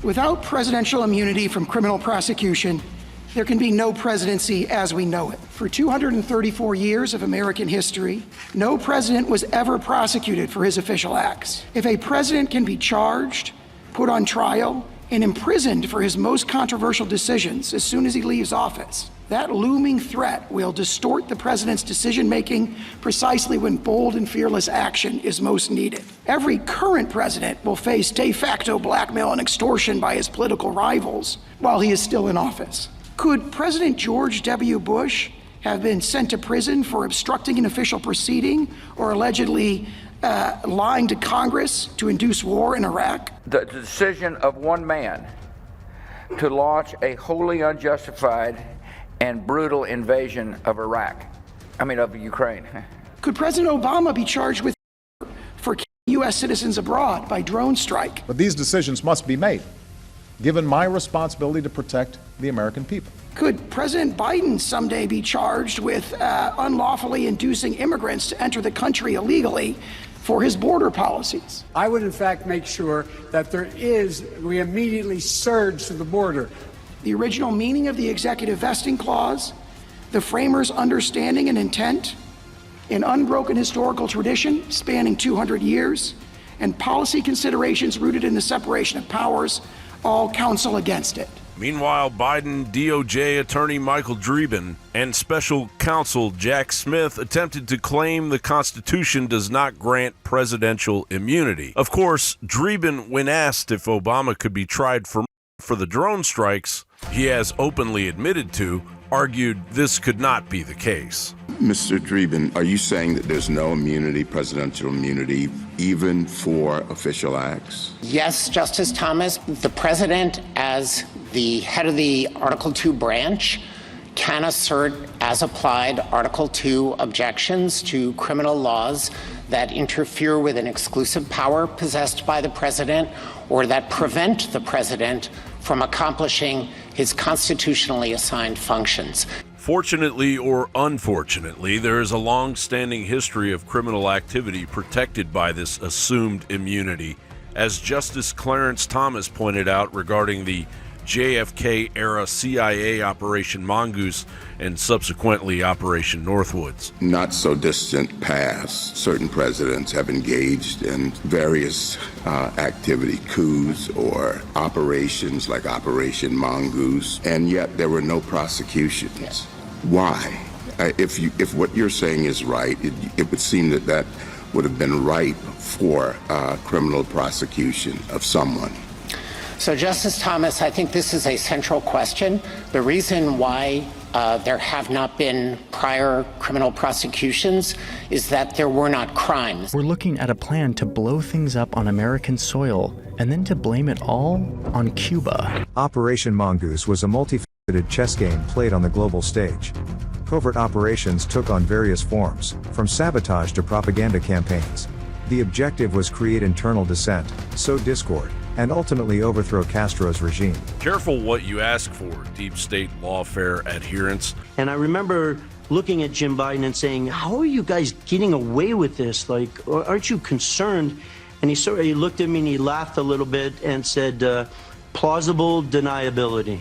Without presidential immunity from criminal prosecution, there can be no presidency as we know it. For 234 years of American history, no president was ever prosecuted for his official acts. If a president can be charged, put on trial, and imprisoned for his most controversial decisions as soon as he leaves office, that looming threat will distort the president's decision-making precisely when bold and fearless action is most needed. Every current president will face de facto blackmail and extortion by his political rivals while he is still in office. Could President George W. Bush have been sent to prison for obstructing an official proceeding or allegedly lying to Congress to induce war in Iraq? The decision of one man to launch a wholly unjustified and brutal invasion of of Ukraine. Could President Obama be charged with for killing U.S. citizens abroad by drone strike? But these decisions must be made, given my responsibility to protect the American people. Could President Biden someday be charged with unlawfully inducing immigrants to enter the country illegally for his border policies? I would in fact make sure that we immediately surge to the border. The original meaning of the executive vesting clause, the framers' understanding and intent, an unbroken historical tradition spanning 200 years, and policy considerations rooted in the separation of powers all counsel against it. Meanwhile, Biden DOJ attorney Michael Dreeben and special counsel Jack Smith attempted to claim the Constitution does not grant presidential immunity. Of course, Dreeben, when asked if Obama could be tried for the drone strikes he has openly admitted to, argued this could not be the case. Mr. Dreeben, are you saying that there's no immunity, presidential immunity, even for official acts? Yes, Justice Thomas. The president, as the head of the Article 2 branch, can assert, as applied, Article 2 objections to criminal laws that interfere with an exclusive power possessed by the president or that prevent the president from accomplishing his constitutionally assigned functions. Fortunately or unfortunately, there is a long-standing history of criminal activity protected by this assumed immunity, as Justice Clarence Thomas pointed out regarding the JFK-era CIA Operation Mongoose and subsequently Operation Northwoods. Not so distant past, certain presidents have engaged in various activity, coups or operations like Operation Mongoose, and yet there were no prosecutions. Yes. Why? If what you're saying is right, it would seem that would have been ripe for criminal prosecution of someone. So, Justice Thomas, I think this is a central question. The reason why there have not been prior criminal prosecutions is that there were not crimes. We're looking at a plan to blow things up on American soil and then to blame it all on Cuba. Operation Mongoose was a multifaceted chess game played on the global stage. Covert operations took on various forms, from sabotage to propaganda campaigns. The objective was create internal dissent, sow discord, and ultimately overthrow Castro's regime. Careful what you ask for, deep state lawfare adherents. And I remember looking at Jim Biden and saying, how are you guys getting away with this? Like, aren't you concerned? And he looked at me and he laughed a little bit and said, plausible deniability.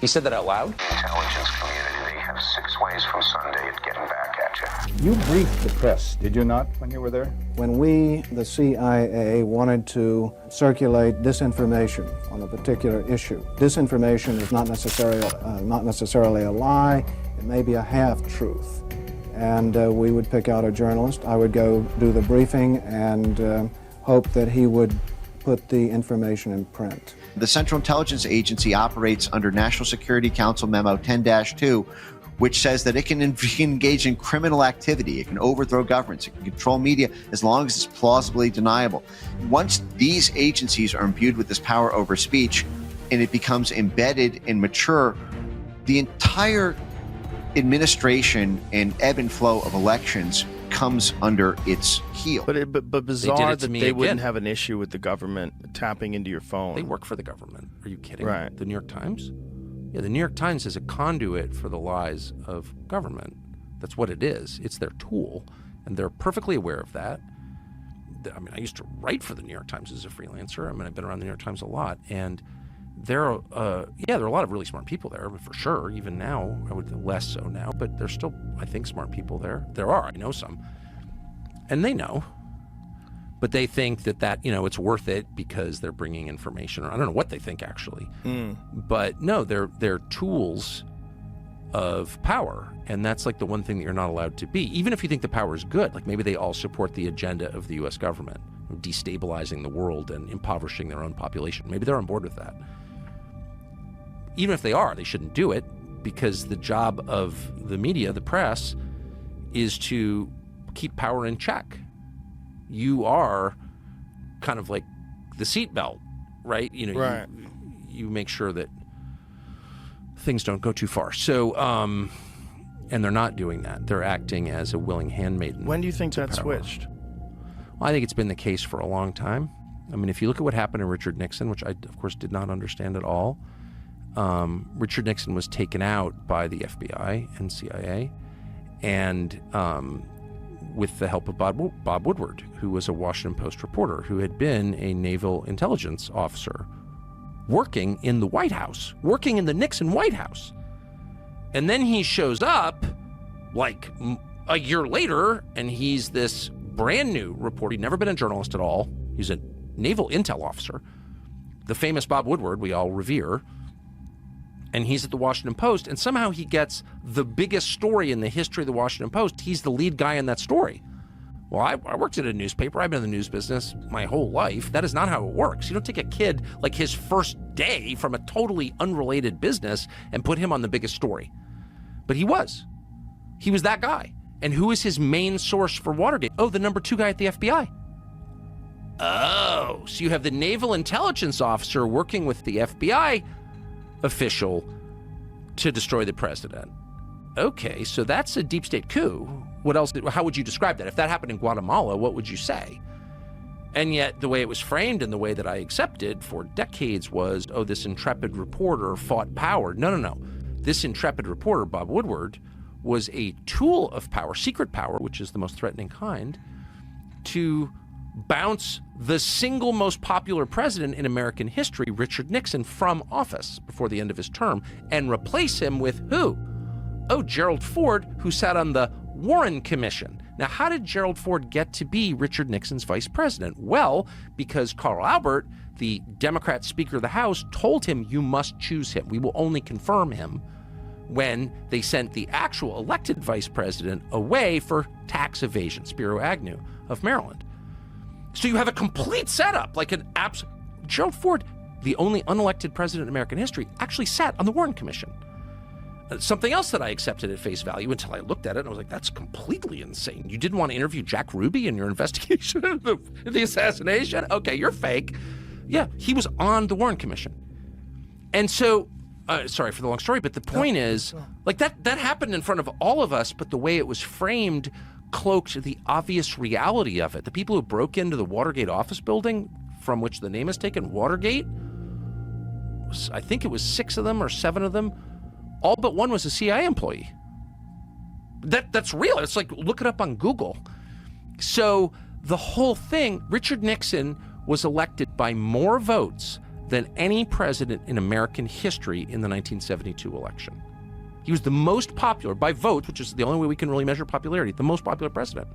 He said that out loud? The intelligence community, they have 6 ways from Sunday at getting back at you. You briefed the press, did you not, when you were there? When we, the CIA, wanted to circulate disinformation on a particular issue, disinformation is not necessarily a lie, it may be a half-truth. And we would pick out a journalist, I would go do the briefing and hope that he would put the information in print. The Central Intelligence Agency operates under National Security Council Memo 10-2, which says that it can engage in criminal activity, it can overthrow governments, it can control media as long as it's plausibly deniable. Once these agencies are imbued with this power over speech and it becomes embedded and mature, the entire administration and ebb and flow of elections comes under its heel. But bizarre that they wouldn't have an issue with the government tapping into your phone. They work for the government. Are you kidding? Right. The New York Times? Yeah, the New York Times is a conduit for the lies of government. That's what it is. It's their tool, and they're perfectly aware of that. I used to write for the New York Times as a freelancer. I've been around the New York Times a lot, and there are a lot of really smart people there, for sure. Even now, I would less so now, but there's still, I think, smart people there. There are, I know some, and they know, but they think that it's worth it because they're bringing information, or I don't know what they think actually. But no, they're tools of power, and that's like the one thing that you're not allowed to be, even if you think the power is good. Like maybe they all support the agenda of the U.S. government, destabilizing the world and impoverishing their own population. Maybe they're on board with that. Even if they are, they shouldn't do it, because the job of the media, the press, is to keep power in check. You are kind of like the seatbelt, right? Right. You make sure that things don't go too far. So, and they're not doing that. They're acting as a willing handmaiden. When do you think that power. switched? Well, I think it's been the case for a long time. If you look at what happened to Richard Nixon, which I, of course, did not understand at all, Richard Nixon was taken out by the FBI and CIA, and with the help of Bob Woodward, who was a Washington Post reporter who had been a naval intelligence officer working in the White House, working in the Nixon White House. And then he shows up like a year later, and he's this brand new reporter. He'd never been a journalist at all. He's a naval intel officer, the famous Bob Woodward we all revere. And he's at the Washington Post, and somehow he gets the biggest story in the history of the Washington Post. He's the lead guy in that story. Well, I worked at a newspaper. I've been in the news business my whole life. That is not how it works. You don't take a kid like his first day from a totally unrelated business and put him on the biggest story. But he was. He was that guy. And who is his main source for Watergate? Oh, the number 2 guy at the FBI. Oh, so you have the naval intelligence officer working with the FBI official to destroy the president. Okay, so that's a deep state coup. What else? How would you describe that? If that happened in Guatemala, what would you say? And yet the way it was framed and the way that I accepted for decades was, oh, this intrepid reporter fought power. No. This intrepid reporter, Bob Woodward, was a tool of power, secret power, which is the most threatening kind, to bounce the single most popular president in American history, Richard Nixon, from office before the end of his term, and replace him with who? Oh, Gerald Ford, who sat on the Warren Commission. Now, how did Gerald Ford get to be Richard Nixon's vice president? Well, because Carl Albert, the Democrat Speaker of the House, told him, you must choose him. We will only confirm him when they sent the actual elected vice president away for tax evasion, Spiro Agnew of Maryland. So you have a complete setup, like an Gerald Ford, the only unelected president in American history, actually sat on the Warren Commission. Something else that I accepted at face value until I looked at it and I was like, that's completely insane. You didn't want to interview Jack Ruby in your investigation of the assassination? Okay, you're fake. Yeah, he was on the Warren Commission. And so, sorry for the long story, but the point is, like that happened in front of all of us, but the way it was framed cloaked the obvious reality of it. The people who broke into the Watergate office building, from which the name is taken, Watergate, I think it was 6 of them or 7 of them, all but one was a CIA employee. That's real. It's like, look it up on Google. So the whole thing, Richard Nixon was elected by more votes than any president in American history in the 1972 election. He was the most popular by votes, which is the only way we can really measure popularity, the most popular president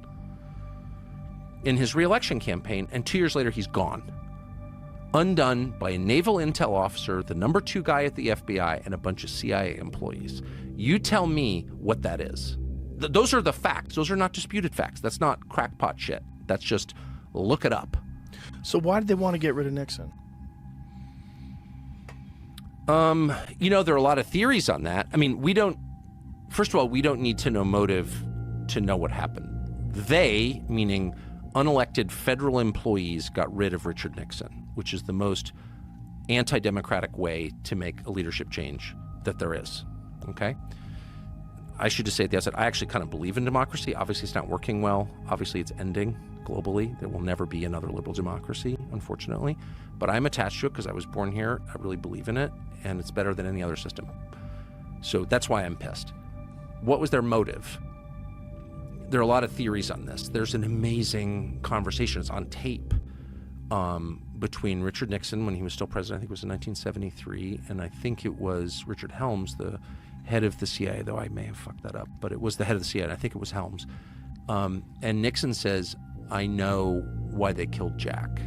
in his re-election campaign. And 2 years later, he's gone. Undone by a naval intel officer, the number 2 guy at the FBI, and a bunch of CIA employees. You tell me what that is. Those are the facts. Those are not disputed facts. That's not crackpot shit. That's just look it up. So why did they want to get rid of Nixon? There are a lot of theories on that. First of all, we don't need to know motive to know what happened. They, meaning unelected federal employees, got rid of Richard Nixon, which is the most anti-democratic way to make a leadership change that there is, okay? I should just say at the outset, I actually kind of believe in democracy. Obviously, it's not working well. Obviously, it's ending globally. There will never be another liberal democracy, unfortunately. But I'm attached to it because I was born here. I really believe in it, and it's better than any other system. So that's why I'm pissed. What was their motive? there are a lot of theories on this. There's an amazing conversation. It's on tape between Richard Nixon when he was still president. I think it was in 1973, and I think it was Richard Helms, the head of the CIA, though I may have fucked that up, but it was the head of the CIA, and I think it was Helms. And Nixon says, I know why they killed Jack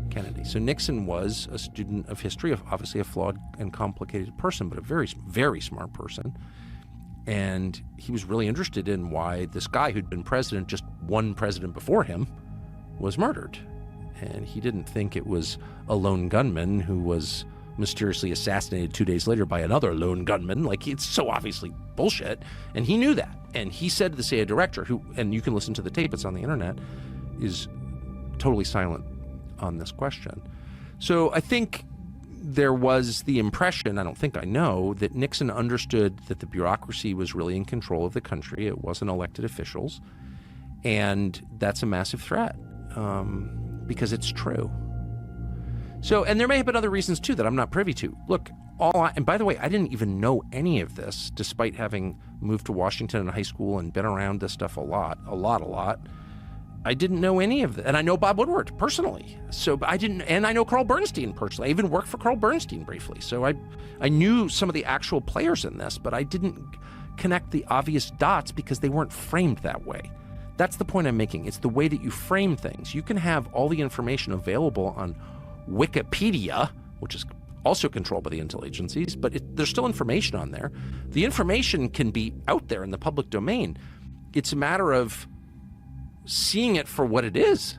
Kennedy. So Nixon was a student of history, obviously a flawed and complicated person, but a very, very smart person. And he was really interested in why this guy who'd been president, just one president before him, was murdered. And he didn't think it was a lone gunman who was mysteriously assassinated 2 days later by another lone gunman. Like, it's so obviously bullshit. And he knew that. And he said to the CIA director, who, and you can listen to the tape, it's on the internet, is totally silent on this question. So I think there was the impression, I know, that Nixon understood that the bureaucracy was really in control of the country. It wasn't elected officials. And that's a massive threat because it's true. So, and there may have been other reasons too that I'm not privy to. Look, and by the way, I didn't even know any of this, despite having moved to Washington in high school and been around this stuff a lot. I didn't know any of that. And I know Bob Woodward personally. So and I know Carl Bernstein personally. I even worked for Carl Bernstein briefly. So I knew some of the actual players in this, but I didn't connect the obvious dots because they weren't framed that way. That's the point I'm making. It's the way that you frame things. You can have all the information available on Wikipedia, which is also controlled by the intel agencies, but there's still information on there. The information can be out there in the public domain. It's a matter of seeing it for what it is.